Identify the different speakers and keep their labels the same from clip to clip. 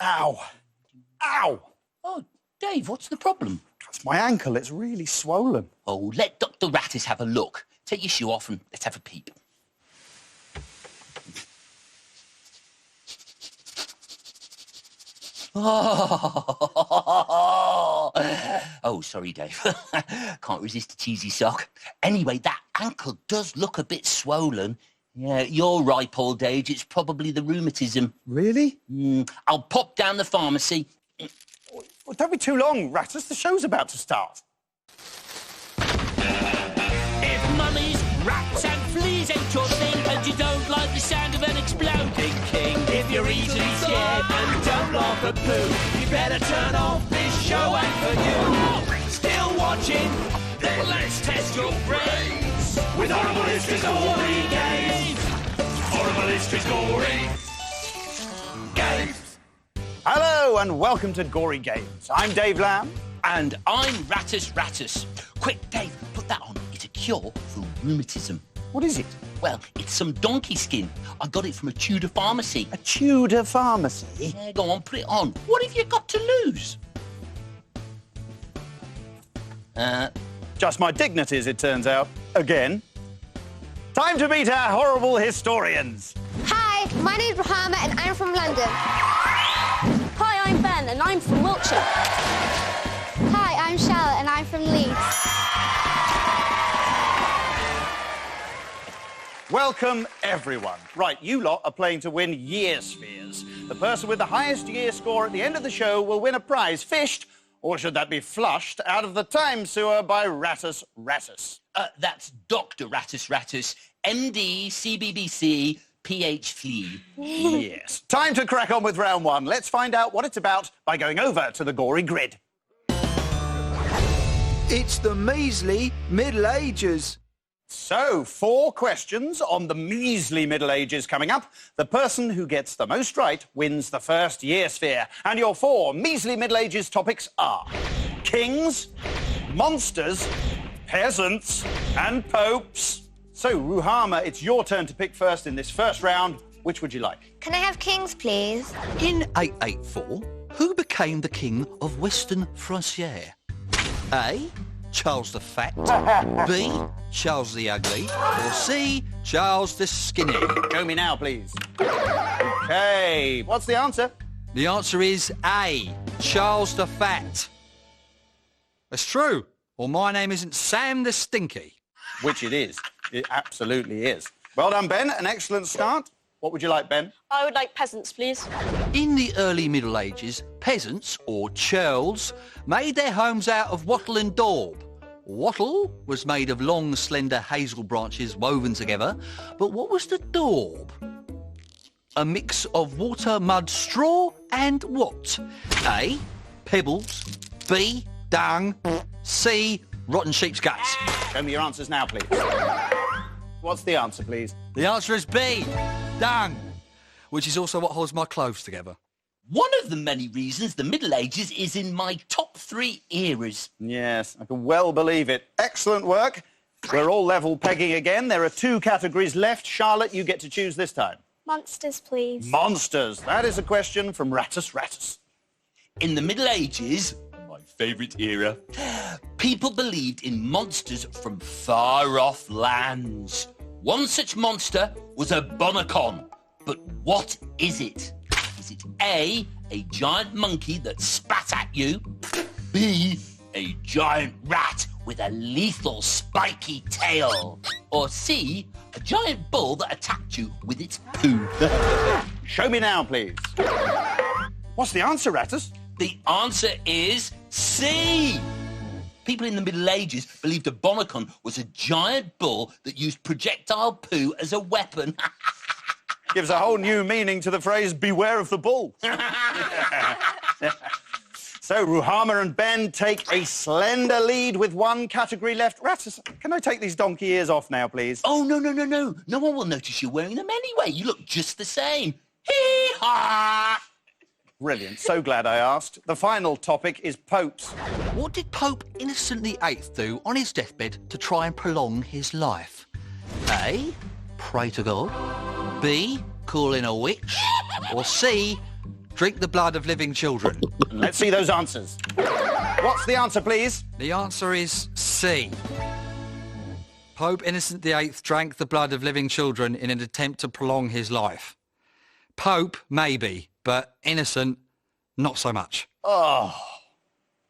Speaker 1: Ow. Ow.
Speaker 2: Oh, Dave, what's the problem?
Speaker 1: That's my ankle. It's really swollen.
Speaker 2: Oh, let Dr. Rattis have a look. Take your shoe off and let's have a peep. Oh, sorry, Dave. Can't resist a cheesy sock. Anyway, that ankle does look a bit swollen. Yeah, you're ripe old age. It's probably the rheumatism.
Speaker 1: Really?
Speaker 2: I'll pop down the pharmacy.
Speaker 1: Well, don't be too long, Rattus. The show's about to start.
Speaker 3: If mummies, rats and fleas ain't your thing and you don't like the sound of an exploding king, if you're easily scared and don't laugh at poo, you better turn off, this show ain't for you. Still watching? Then let's test your brains with Horrible Histories Gory games. Horrible Histories Gory games.
Speaker 1: Hello and welcome to Gory Games. I'm Dave Lamb.
Speaker 2: And I'm Rattus. Quick, Dave, put that on. It's a cure for rheumatism.
Speaker 1: What is it?
Speaker 2: Well, it's some donkey skin. I got it from a Tudor pharmacy.
Speaker 1: A Tudor pharmacy?
Speaker 2: Yeah, go on, put it on. What have you got to lose?
Speaker 1: Just my dignities, it turns out. Again. Time to meet our horrible historians.
Speaker 4: Hi, my name's Rahama and I'm from London. Hi, I'm Ben and I'm from Wiltshire. Hi, I'm Charlotte and I'm from Leeds.
Speaker 1: Welcome, everyone. Right, you lot are playing to win year spheres. The person with the highest year score at the end of the show will win a prize fished, or should that be flushed, out of the time sewer by Rattus.
Speaker 2: That's Dr. Rattus, MD, CBBC, PH Flea.
Speaker 1: Yes. Time to crack on with round one. Let's find out what it's about by going over to the gory grid.
Speaker 5: It's the measly Middle Ages.
Speaker 1: So, 4 questions on the measly Middle Ages coming up. The person who gets the most right wins the first year sphere. And your 4 measly Middle Ages topics are kings, monsters, peasants, and popes. So, Ruhama, it's your turn to pick first in this first round. Which would you like?
Speaker 4: Can I have kings, please?
Speaker 6: In 884, who became the king of Western Francière? A. Charles the Fat, B. Charles the Ugly, or C. Charles the Skinny?
Speaker 1: Show me now, please. OK, what's the answer?
Speaker 6: The answer is A. Charles the Fat. That's true, or my name isn't Sam the Stinky.
Speaker 1: Which it is. It absolutely is. Well done, Ben. An excellent start. What would you like, Ben?
Speaker 7: I would like peasants, please.
Speaker 6: In the early Middle Ages, peasants, or churls, made their homes out of wattle and daub. Wattle was made of long, slender hazel branches woven together, but what was the daub? A mix of water, mud, straw, and what? A. Pebbles, B. Dung, C. Rotten sheep's guts.
Speaker 1: Show me your answers now, please. What's the answer, please?
Speaker 6: The answer is B. Dung, which is also what holds my clothes together.
Speaker 2: One of the many reasons the Middle Ages is in my top 3 eras.
Speaker 1: Yes, I can well believe it. Excellent work. We're all level pegging again. There are 2 categories left. Charlotte, you get to choose this time.
Speaker 4: Monsters, please.
Speaker 1: Monsters. That is a question from Rattus.
Speaker 2: In the Middle Ages, my favourite era, people believed in monsters from far-off lands. One such monster was a bonacon. But what is it? Is it A, a giant monkey that spat at you? B, a giant rat with a lethal spiky tail? Or C, a giant bull that attacked you with its poo?
Speaker 1: Show me now, please. What's the answer, Rattus?
Speaker 2: The answer is C. People in the Middle Ages believed a bonacon was a giant bull that used projectile poo as a weapon.
Speaker 1: Gives a whole new meaning to the phrase, beware of the bull. So, Ruhama and Ben take a slender lead with 1 category left. Rattus, can I take these donkey ears off now, please?
Speaker 2: Oh, no. No one will notice you're wearing them anyway. You look just the same. Hee-haw!
Speaker 1: Brilliant. So glad I asked. The final topic is popes.
Speaker 6: What did Pope Innocent VIII do on his deathbed to try and prolong his life? A. Pray to God. B. Call in a witch. Or C. drink the blood of living children.
Speaker 1: Let's see those answers. What's the answer, please?
Speaker 6: The answer is C. Pope Innocent VIII drank the blood of living children in an attempt to prolong his life. Pope, maybe, but Innocent, not so much.
Speaker 1: Oh.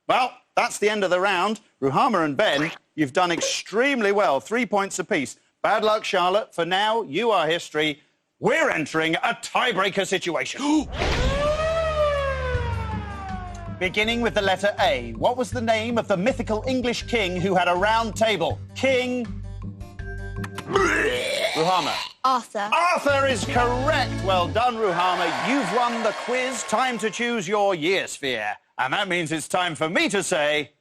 Speaker 1: Well, that's the end of the round. Ruhama and Ben, you've done extremely well. 3 points apiece. Bad luck, Charlotte. For now, you are history. We're entering a tiebreaker situation. Beginning with the letter A, what was the name of the mythical English king who had a round table? King... Ruhama.
Speaker 4: Arthur.
Speaker 1: Arthur is correct. Well done, Ruhama. You've won the quiz. Time to choose your year sphere. And that means it's time for me to say...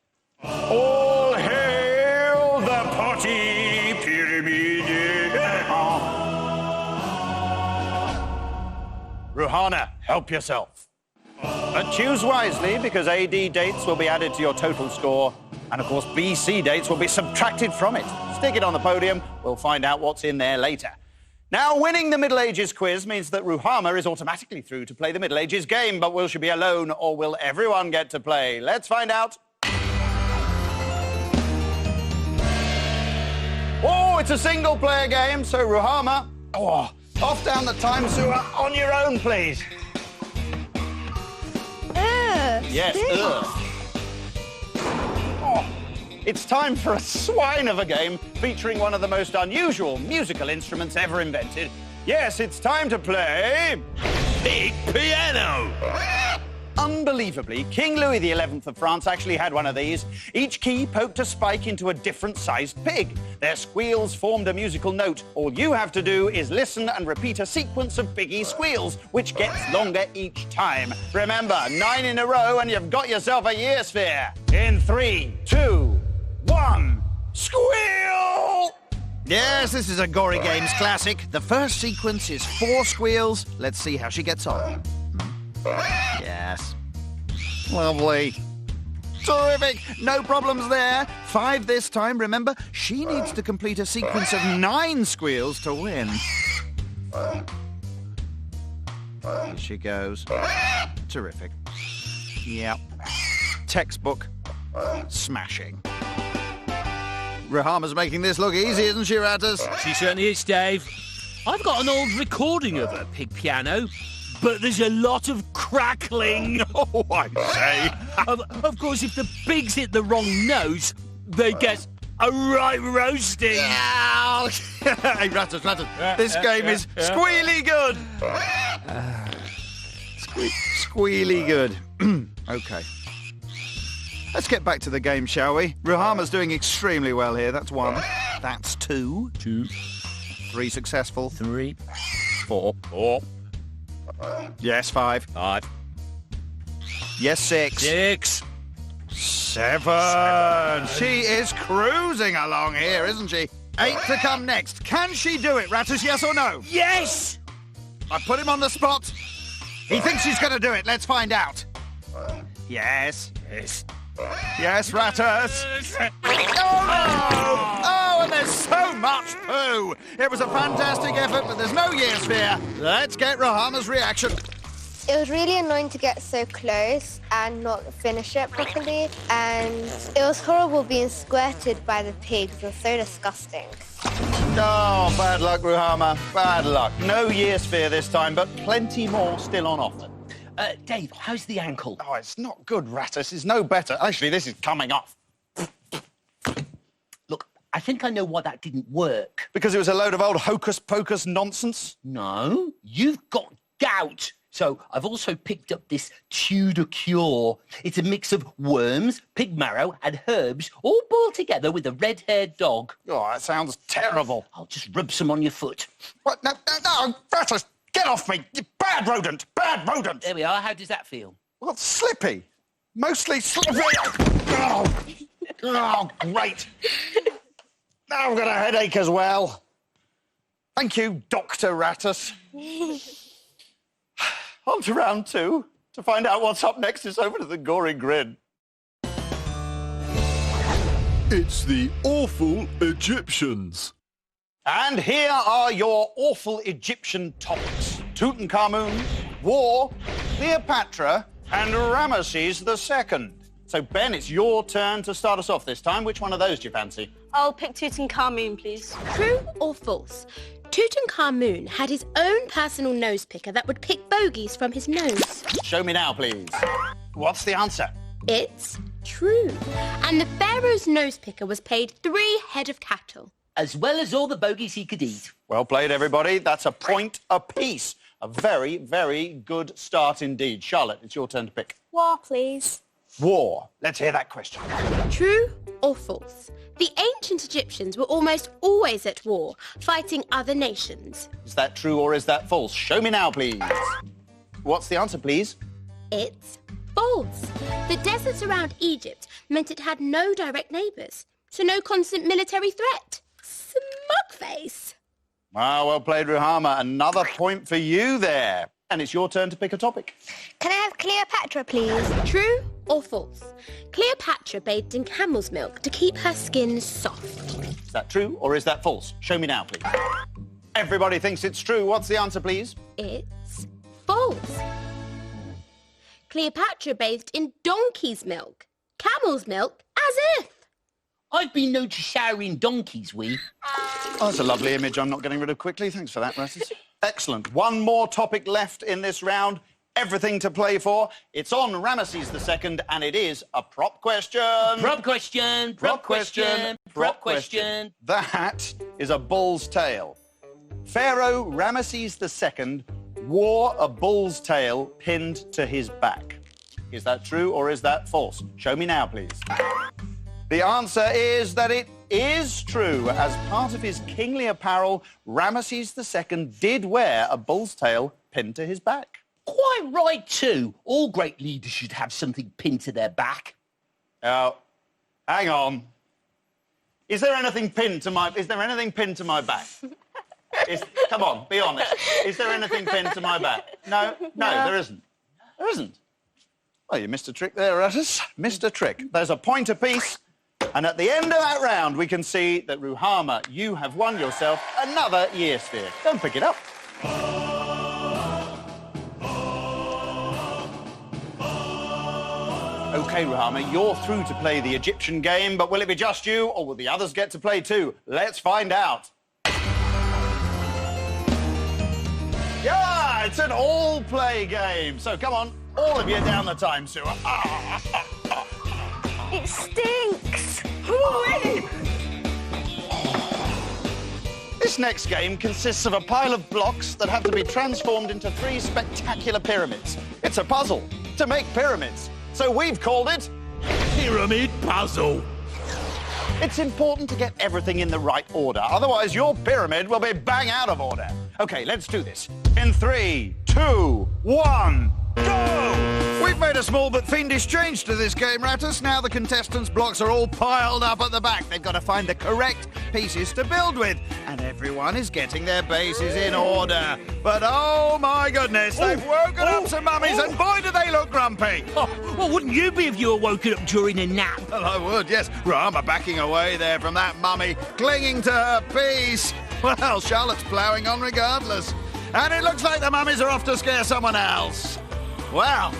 Speaker 1: All hail the potty pyramid. Ruhana, help yourself. But choose wisely, because AD dates will be added to your total score. And, of course, BC dates will be subtracted from it. Stick it on the podium. We'll find out what's in there later. Now, winning the Middle Ages quiz means that Ruhama is automatically through to play the Middle Ages game. But will she be alone, or will everyone get to play? Let's find out. Oh, it's a single-player game, so Ruhama, off down the time sewer on your own, please. Yes, Oh, it's time for a swine of a game featuring one of the most unusual musical instruments ever invented. Yes, it's time to play...
Speaker 3: Big piano!
Speaker 1: Unbelievably, King Louis XI of France actually had one of these. Each key poked a spike into a different-sized pig. Their squeals formed a musical note. All you have to do is listen and repeat a sequence of piggy squeals, which gets longer each time. Remember, 9 in a row and you've got yourself a year sphere. In 3, 2, 1, squeal! Yes, this is a Gory Games classic. The first sequence is 4 squeals. Let's see how she gets on. Yes. Lovely. Terrific. No problems there. 5 this time, remember? She needs to complete a sequence of 9 squeals to win. Here she goes. Terrific. Yep. Textbook. Smashing. Ruhama's making this look easy, isn't she, Rattus?
Speaker 3: She certainly is, Dave. I've got an old recording of a pig piano, but there's a lot of crackling.
Speaker 1: Oh, I say.
Speaker 3: Of course, if the pigs hit the wrong notes, they get a right roasting.
Speaker 1: Hey, Rattus, this game is squealy good. Squealy good. OK. Let's get back to the game, shall we? Ruhama's doing extremely well here. That's 1. That's 2.
Speaker 3: 2.
Speaker 1: 3 successful.
Speaker 3: 3.
Speaker 1: 4.
Speaker 3: 4.
Speaker 1: Yes, 5.
Speaker 3: 5.
Speaker 1: Yes, 6.
Speaker 3: 6.
Speaker 1: 7. She is cruising along here, isn't she? 8 to come next. Can she do it, Rattus, yes or no?
Speaker 3: Yes!
Speaker 1: I put him on the spot. He thinks she's going to do it. Let's find out. Yes.
Speaker 3: Yes.
Speaker 1: Yes, Rattus. Oh, and there's so much poo. It was a fantastic effort, but there's no year sphere. Let's get Ruhama's reaction.
Speaker 4: It was really annoying to get so close and not finish it properly. And it was horrible being squirted by the pigs. It was so disgusting.
Speaker 1: Oh, bad luck, Ruhama. Bad luck. No year sphere this time, but plenty more still on offer.
Speaker 2: Dave, how's the ankle?
Speaker 1: Oh, it's not good, Rattus. It's no better. Actually, this is coming off.
Speaker 2: Look, I think I know why that didn't work.
Speaker 1: Because it was a load of old hocus-pocus nonsense?
Speaker 2: No, you've got gout. So I've also picked up this Tudor cure. It's a mix of worms, pig marrow and herbs, all boiled together with a red-haired dog.
Speaker 1: Oh, that sounds terrible.
Speaker 2: I'll just rub some on your foot.
Speaker 1: What? No, Rattus, get off me. You bad rodent, bad rodent.
Speaker 2: There we are. How does that feel?
Speaker 1: Well, slippy. Mostly slippy. Oh, great. Now I've got a headache as well. Thank you, Dr. Rattus. On to round 2. To find out what's up next, it's over to the Gory Grid.
Speaker 7: It's the awful Egyptians.
Speaker 1: And here are your awful Egyptian topics. Tutankhamun, war, Cleopatra and Ramesses II. So, Ben, it's your turn to start us off this time. Which one of those do you fancy?
Speaker 8: I'll pick Tutankhamun, please.
Speaker 9: True or false? Tutankhamun had his own personal nose picker that would pick bogies from his nose.
Speaker 1: Show me now, please. What's the answer?
Speaker 9: It's true. And the pharaoh's nose picker was paid 3 head of cattle.
Speaker 2: As well as all the bogies he could eat.
Speaker 1: Well played, everybody. That's a point apiece. A very, very good start indeed. Charlotte, it's your turn to pick.
Speaker 4: War, please.
Speaker 1: War. Let's hear that question.
Speaker 9: True or false? The ancient Egyptians were almost always at war, fighting other nations.
Speaker 1: Is that true or is that false? Show me now, please. What's the answer, please?
Speaker 9: It's false. The deserts around Egypt meant it had no direct neighbours, so no constant military threat. Smug face.
Speaker 1: Ah, well played, Ruhama. Another point for you there. And it's your turn to pick a topic.
Speaker 4: Can I have Cleopatra, please?
Speaker 9: True or false? Cleopatra bathed in camel's milk to keep her skin soft.
Speaker 1: Is that true or is that false? Show me now, please. Everybody thinks it's true. What's the answer, please?
Speaker 9: It's false. Cleopatra bathed in donkey's milk. Camel's milk, as if.
Speaker 2: I've been known to shower in donkeys,
Speaker 1: Oh, that's a lovely image I'm not getting rid of quickly. Thanks for that, Rassus. Excellent. One more topic left in this round. Everything to play for. It's on Ramesses II, and it is a prop question.
Speaker 2: Prop question, prop question, prop question.
Speaker 1: That is a bull's tail. Pharaoh Ramesses II wore a bull's tail pinned to his back. Is that true or is that false? Show me now, please. The answer is that it is true. As part of his kingly apparel, Ramesses II did wear a bull's tail pinned to his back.
Speaker 2: Quite right, too. All great leaders should have something pinned to their back.
Speaker 1: Oh, hang on. Is there anything pinned to my back? Come on, be honest. Is there anything pinned to my back? No, there isn't. There isn't. Well, you missed a trick there, Rattus. Missed a trick. There's a point apiece. And at the end of that round, we can see that, Ruhama, you have won yourself another year sphere. Go and pick it up. OK, Ruhama, you're through to play the Egyptian game, but will it be just you, or will the others get to play too? Let's find out. Yeah, it's an all-play game. So come on, all of you down the time sewer.
Speaker 4: It stinks.
Speaker 1: This next game consists of a pile of blocks that have to be transformed into 3 spectacular pyramids. It's a puzzle to make pyramids. So we've called it...
Speaker 3: Pyramid Puzzle.
Speaker 1: It's important to get everything in the right order. Otherwise, your pyramid will be bang out of order. OK, let's do this. In 3, 2, 1, go! We've made a small but fiendish change to this game, Rattus. Now the contestants' blocks are all piled up at the back. They've got to find the correct pieces to build with. And everyone is getting their bases in order. But, oh, my goodness, they've woken up some mummies, and boy, do they look grumpy.
Speaker 3: Well, wouldn't you be if you were woken up during a nap?
Speaker 1: Well, I would, yes. Rama backing away there from that mummy, clinging to her piece. Well, Charlotte's ploughing on regardless. And it looks like the mummies are off to scare someone else. Well,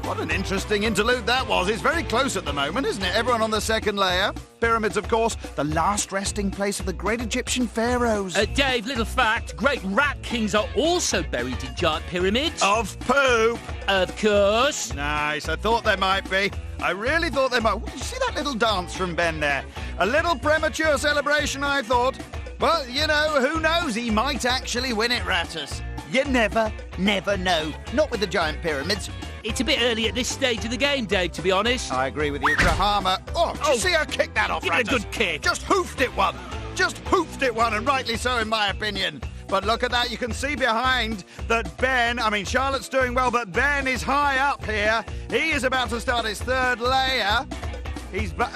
Speaker 1: what an interesting interlude that was. It's very close at the moment, isn't it? Everyone on the second layer. Pyramids, of course, the last resting place of the great Egyptian pharaohs.
Speaker 3: Dave, little fact, great rat kings are also buried in giant pyramids.
Speaker 1: Of poop.
Speaker 3: Of course.
Speaker 1: Nice, I thought there might be. I really thought there might. You see that little dance from Ben there? A little premature celebration, I thought. Well, you know, who knows? He might actually win it, Rattus. You never know. Not with the giant pyramids.
Speaker 3: It's a bit early at this stage of the game, Dave, to be honest.
Speaker 1: I agree with you, Grahama. Oh, did you see her kick that off,
Speaker 3: Give it a
Speaker 1: Rattus?
Speaker 3: good kick.
Speaker 1: Just hoofed it one. And rightly so, in my opinion. But look at that. You can see behind that Charlotte's doing well, but Ben is high up here. He is about to start his third layer.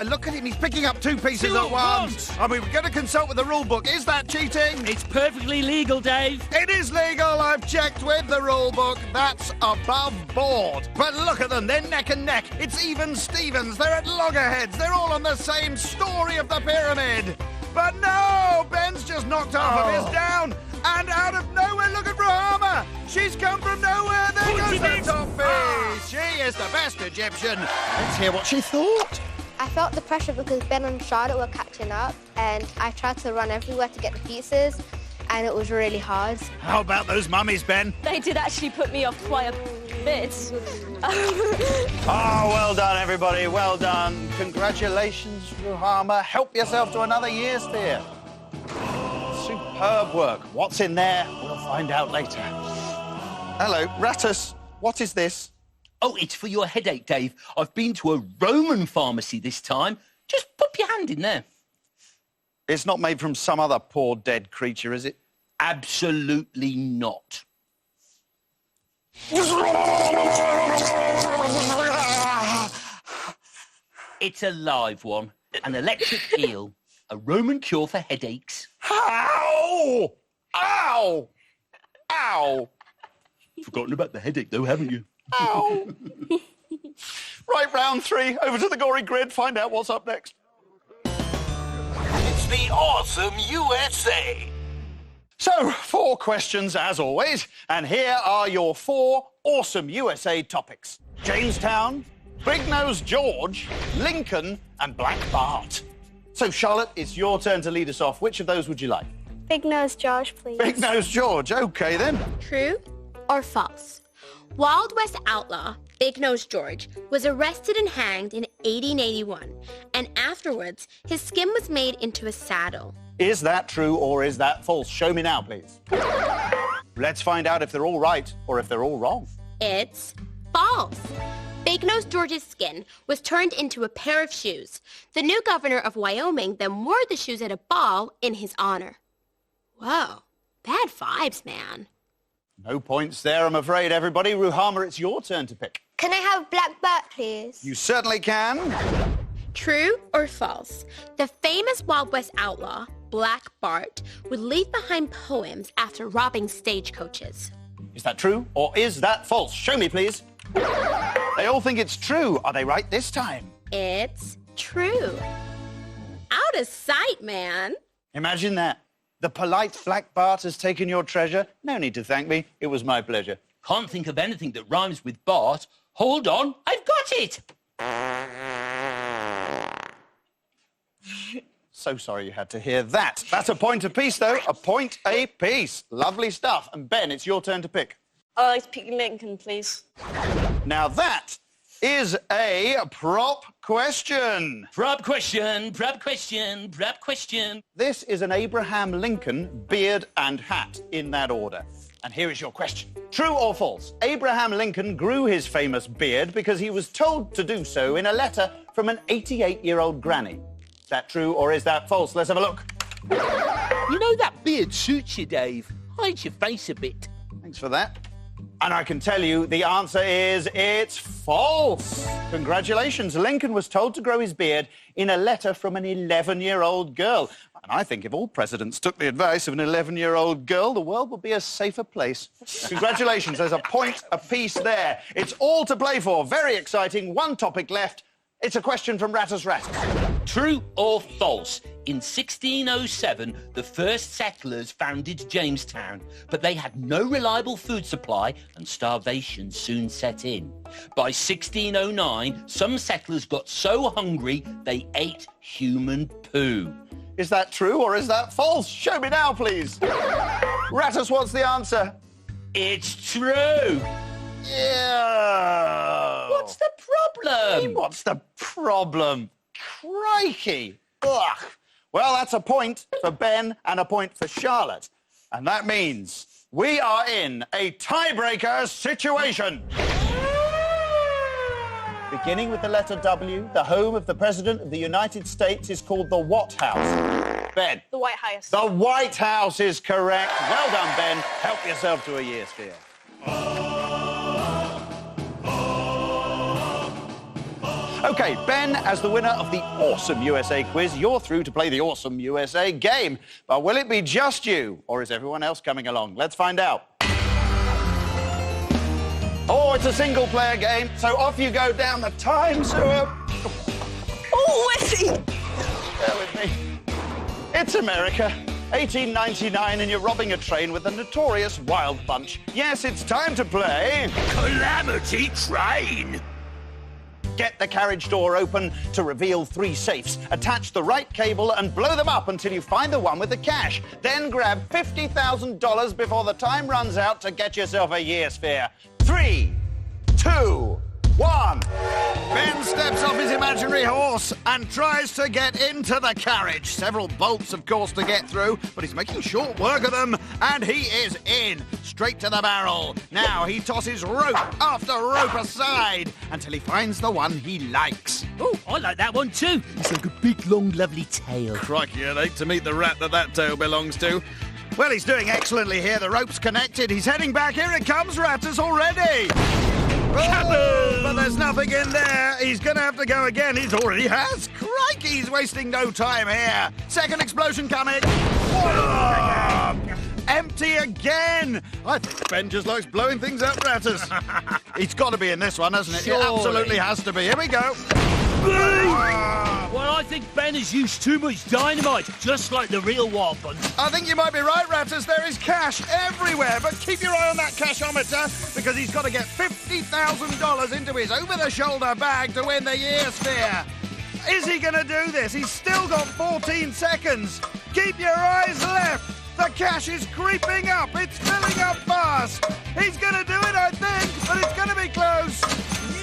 Speaker 1: Look at him, he's picking up 2 pieces at once. And we're going to consult with the rule book. Is that cheating?
Speaker 3: It's perfectly legal, Dave.
Speaker 1: It is legal. I've checked with the rule book. That's above board. But look at them. They're neck and neck. It's even Stevens. They're at loggerheads. They're all on the same story of the pyramid. But no, Ben's just knocked half of his down. And out of nowhere, look at Ruhama. She's come from nowhere. There goes the top piece. She is the best Egyptian. Let's hear what she thought.
Speaker 4: I felt the pressure because Ben and Charlotte were catching up, and I tried to run everywhere to get the pieces, and it was really hard.
Speaker 1: How about those mummies, Ben?
Speaker 8: They did actually put me off quite a bit.
Speaker 1: Oh, well done, everybody. Well done. Congratulations, Ruhama. Help yourself to another year sphere. Superb work. What's in there? We'll find out later. Hello, Rattus. What is this?
Speaker 2: Oh, it's for your headache, Dave. I've been to a Roman pharmacy this time. Just pop your hand in there.
Speaker 1: It's not made from some other poor dead creature, is it?
Speaker 2: Absolutely not. It's a live one. An electric eel. A Roman cure for headaches.
Speaker 1: Ow! Ow! Ow!
Speaker 2: Forgotten about the headache, though, haven't you?
Speaker 1: Ow! Right, round 3. Over to the gory grid. Find out what's up next.
Speaker 3: It's the Awesome USA.
Speaker 1: So, 4 questions as always, and here are your 4 Awesome USA topics. Jamestown, Big Nose George, Lincoln, and Black Bart. So, Charlotte, it's your turn to lead us off. Which of those would you like?
Speaker 4: Big Nose George, please.
Speaker 1: Big Nose George. OK, then.
Speaker 9: True or false? Wild West outlaw Big Nose George was arrested and hanged in 1881, and afterwards his skin was made into a saddle.
Speaker 1: Is that true or is that false? Show me now, please. Let's find out if they're all right or if they're all wrong.
Speaker 9: It's false. Big Nose George's skin was turned into a pair of shoes. The new governor of Wyoming then wore the shoes at a ball in his honor. Whoa, bad vibes, man.
Speaker 1: No points there, I'm afraid, everybody. Ruhama, it's your turn to pick.
Speaker 4: Can I have Black Bart, please?
Speaker 1: You certainly can.
Speaker 9: True or false? The famous Wild West outlaw, Black Bart, would leave behind poems after robbing stagecoaches.
Speaker 1: Is that true or is that false? Show me, please. They all think it's true. Are they right this time?
Speaker 9: It's true. Out of sight, man.
Speaker 1: Imagine that. The polite Black Bart has taken your treasure. No need to thank me. It was my pleasure.
Speaker 2: Can't think of anything that rhymes with Bart. Hold on, I've got it!
Speaker 1: So sorry you had to hear that. That's a point apiece, though. A point apiece. Lovely stuff. And Ben, it's your turn to pick.
Speaker 8: I'd like to pick Lincoln, please.
Speaker 1: Now that is a prop question.
Speaker 2: Prop question, prop question, prop question.
Speaker 1: This is an Abraham Lincoln beard and hat in that order. And here is your question. True or false? Abraham Lincoln grew his famous beard because he was told to do so in a letter from an 88-year-old granny. Is that true or is that false? Let's have a look.
Speaker 2: You know that beard suits you, Dave. Hides your face a bit.
Speaker 1: Thanks for that. And I can tell you the answer is it's false. Congratulations. Lincoln was told to grow his beard in a letter from an 11-year-old girl. And I think if all presidents took the advice of an 11-year-old girl, the world would be a safer place. Congratulations. There's a point apiece there. It's all to play for. Very exciting. One topic left. It's a question from Rattus Rattus.
Speaker 2: True or false? In 1607, the first settlers founded Jamestown, but they had no reliable food supply and starvation soon set in. By 1609, some settlers got so hungry they ate human poo.
Speaker 1: Is that true or is that false? Show me now, please. Rattus, what's the answer?
Speaker 2: It's true.
Speaker 1: Yeah.
Speaker 2: What's the problem?
Speaker 1: What's the problem? Crikey. Ugh. Well, that's a point for Ben and a point for Charlotte. And that means we are in a tiebreaker situation. Beginning with the letter W, the home of the President of the United States is called the what house? Ben.
Speaker 8: The White House.
Speaker 1: The White House is correct. Well done, Ben. Help yourself to a year sphere. OK, Ben, as the winner of the Awesome USA quiz, you're through to play the Awesome USA game. But will it be just you, or is everyone else coming along? Let's find out. Oh, it's a single-player game, so off you go down the time sewer.
Speaker 8: Oh, where's he?
Speaker 1: Bear with me. It's America. 1899 and you're robbing a train with the notorious Wild Bunch. Yes, it's time to play...
Speaker 3: Calamity Train!
Speaker 1: Get the carriage door open to reveal 3 safes. Attach the right cable and blow them up until you find the one with the cash. Then grab $50,000 before the time runs out to get yourself a year's fare. 3, 2, 1. Ben steps off his imaginary horse and tries to get into the carriage. Several bolts, of course, to get through, but he's making short work of them, and he is in, straight to the barrel. Now he tosses rope after rope aside until he finds the one he likes.
Speaker 3: Oh, I like that one too. It's like a big, long, lovely tail.
Speaker 1: Crikey, I'd hate to meet the rat that tail belongs to. Well, he's doing excellently here. The rope's connected. He's heading back. Here it comes, Rattus, already. Oh, but there's nothing in there. He's going to have to go again. He already has. Crikey, he's wasting no time here. Second explosion coming. Empty again. I think Ben just likes blowing things up, Rattus. It's got to be in this one, hasn't it?
Speaker 3: Surely.
Speaker 1: It absolutely has to be. Here we go.
Speaker 3: Well, I think Ben has used too much dynamite, just like the real Wild Bunch.
Speaker 1: I think you might be right, Rattus. There is cash everywhere, but keep your eye on that cashometer because he's got to get $50,000 into his over-the-shoulder bag to win the year's fare. Is he going to do this? He's still got 14 seconds. Keep your eyes left. The cash is creeping up. It's filling up fast. He's going to do it, I think, but it's going to be close.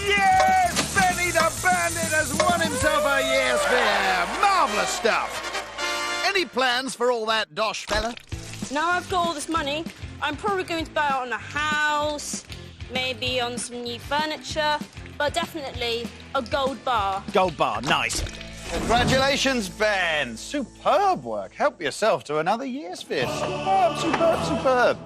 Speaker 1: Yes! Benny the Bandit has won himself a year's fare. Marvellous stuff. Any plans for all that dosh, fella?
Speaker 8: Now I've got all this money, I'm probably going to buy it on a house, maybe on some new furniture, but definitely a gold bar.
Speaker 1: Gold bar, nice. Congratulations, Ben. Superb work. Help yourself to another year's fare. Superb, superb, superb.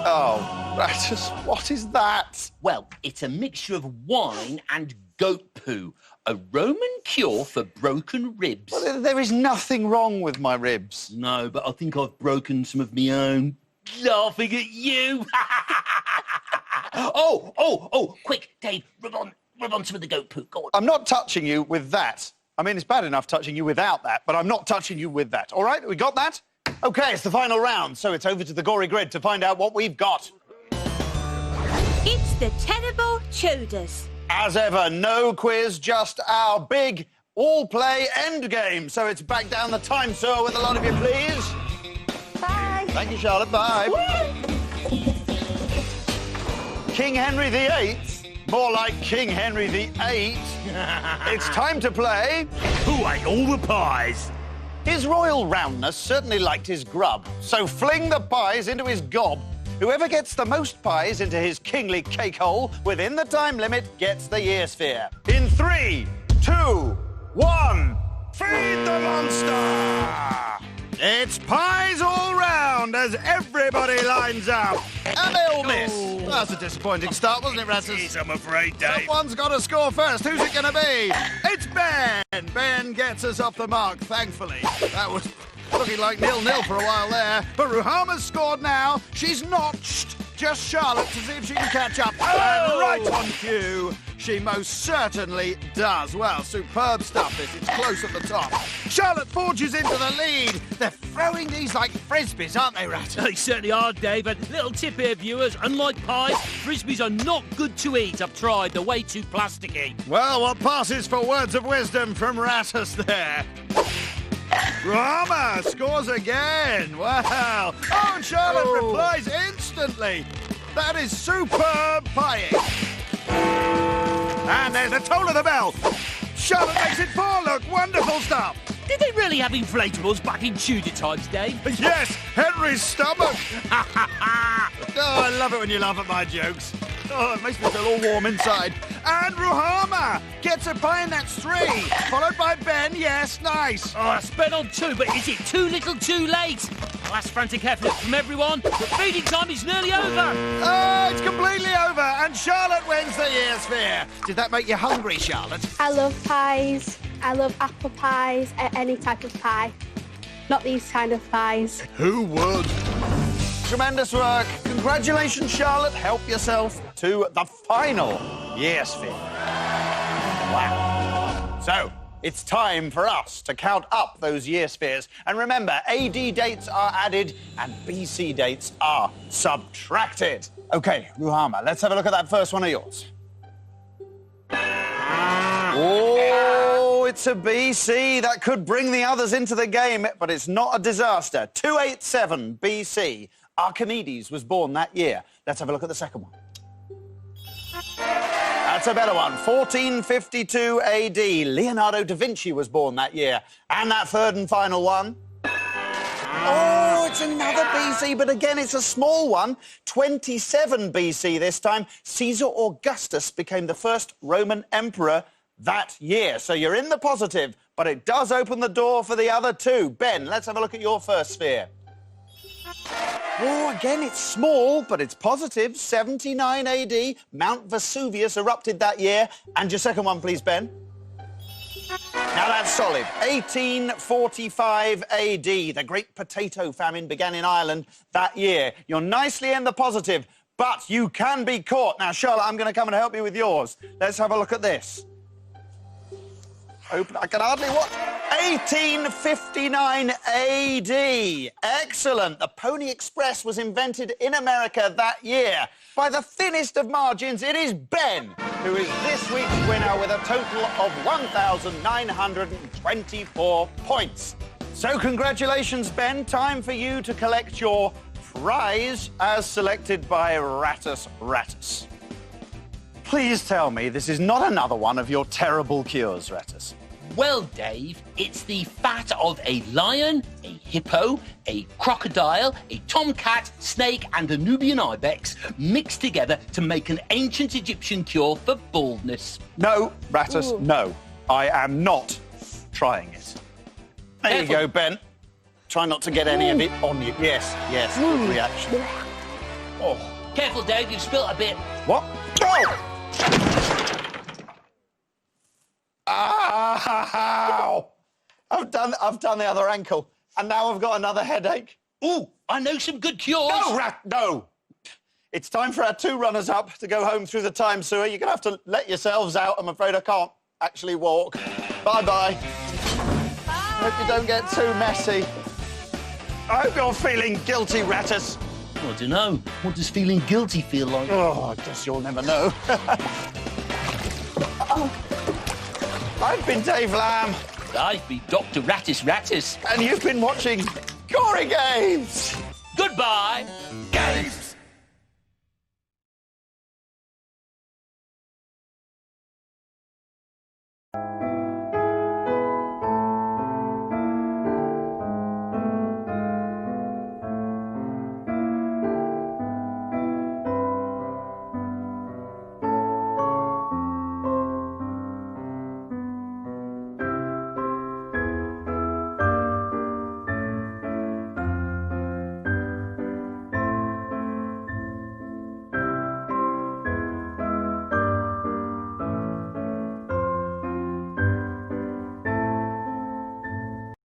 Speaker 1: Oh, Rattus, what is that?
Speaker 2: Well, it's a mixture of wine and goat poo. A Roman cure for broken ribs.
Speaker 1: Well, there is nothing wrong with my ribs.
Speaker 2: No, but I think I've broken some of my own. Laughing at you. Oh, quick, Dave, rub on some of the goat poo. Go on.
Speaker 1: I'm not touching you with that. I mean, it's bad enough touching you without that, but I'm not touching you with that. All right, we got that? OK, it's the final round, so it's over to the Gory Grid to find out what we've got.
Speaker 9: It's the Terrible Tudors.
Speaker 1: As ever, no quiz, just our big all-play end game. So it's back down the time, sir, with a lot of you, please.
Speaker 4: Bye.
Speaker 1: Thank you, Charlotte. Bye. King Henry VIII? More like King Henry VIII. It's time to play...
Speaker 3: Who ate all the pies?
Speaker 1: His royal roundness certainly liked his grub, so fling the pies into his gob. Whoever gets the most pies into his kingly cake hole within the time limit gets the year's fare. In 3, 2, 1, feed the monster! It's pies all round as everybody lines up. And they all miss. Well, that's a disappointing start, wasn't it, Rasmus?
Speaker 3: I'm afraid, Dave.
Speaker 1: Someone's got to score first. Who's it going to be? It's Ben. Ben gets us off the mark, thankfully. That was looking like 0-0 for a while there. But Ruhama's scored now. She's notched just Charlotte to see if she can catch up. And right on cue, she most certainly does. Well, superb stuff this. It's close at the top. Charlotte forges into the lead. They're throwing these like frisbees, aren't they, Rat?
Speaker 3: They certainly are, David. Little tip here, viewers. Unlike pies, frisbees are not good to eat. I've tried. They're way too plasticky.
Speaker 1: Well, what passes for words of wisdom from Rattus there? Rama scores again. Wow. Oh, and Charlotte replies instantly. That is superb pieing. And there's the toll of the bell. Charlotte makes it 4. Look, wonderful stuff.
Speaker 3: Did they really have inflatables back in Tudor times, Dave?
Speaker 1: Yes, Henry's stomach. Oh, I love it when you laugh at my jokes. Oh, it makes me feel all warm inside. And Ruhama gets a pie, and that's 3. Followed by Ben. Yes, nice.
Speaker 3: Oh, I spent on 2, but is it too little too late? Last frantic effort from everyone, but feeding time is nearly over.
Speaker 1: Oh, it's completely over, and Charlotte wins the year's fare. Did that make you hungry, Charlotte?
Speaker 4: I love pies. I love apple pies, any type of pie. Not these kind of pies.
Speaker 7: Who would?
Speaker 1: Tremendous work. Congratulations, Charlotte. Help yourself to the final year's fare. Wow. So, it's time for us to count up those year spheres. And remember, AD dates are added and BC dates are subtracted. OK, Ruhama, let's have a look at that first one of yours. Oh, it's a BC. That could bring the others into the game, but it's not a disaster. 287 BC. Archimedes was born that year. Let's have a look at the second one. That's a better one. 1452 AD. Leonardo da Vinci was born that year. And that third and final one. Oh, it's another BC, but again, it's a small one. 27 BC this time. Caesar Augustus became the first Roman emperor that year. So you're in the positive, but it does open the door for the other two. Ben, let's have a look at your first sphere. Oh, again, it's small, but it's positive. 79 AD, Mount Vesuvius erupted that year. And your second one, please, Ben. Now that's solid. 1845 AD, the Great Potato Famine began in Ireland that year. You're nicely in the positive, but you can be caught. Now, Charlotte, I'm going to come and help you with yours. Let's have a look at this. Open, I can hardly watch. 1859 AD. Excellent. The Pony Express was invented in America that year. By the thinnest of margins, it is Ben who is this week's winner with a total of 1,924 points. So congratulations, Ben. Time for you to collect your prize as selected by Rattus Rattus. Please tell me this is not another one of your terrible cures, Rattus.
Speaker 2: Well, Dave, it's the fat of a lion, a hippo, a crocodile, a tomcat, snake and a Nubian ibex mixed together to make an ancient Egyptian cure for baldness.
Speaker 1: No, Rattus, no. I am not trying it. There you go, Ben. Try not to get any of it on you. Yes, yes, good reaction. Oh.
Speaker 2: Careful, Dave, you've spilt a bit.
Speaker 1: What? Oh! Ow! I've done the other ankle, and now I've got another headache.
Speaker 2: Ooh, I know some good cures.
Speaker 1: No! It's time for our two runners-up to go home through the time sewer. You're going to have to let yourselves out. I'm afraid I can't actually walk. Bye-bye. Hope you don't get too messy. I hope you're feeling guilty, Rattus.
Speaker 2: I don't know. What does feeling guilty feel like?
Speaker 1: Oh, I guess you'll never know. I've been Dave Lamb.
Speaker 2: I've been Dr. Rattus Rattus.
Speaker 1: And you've been watching Gory Games.
Speaker 2: Goodbye.
Speaker 3: Games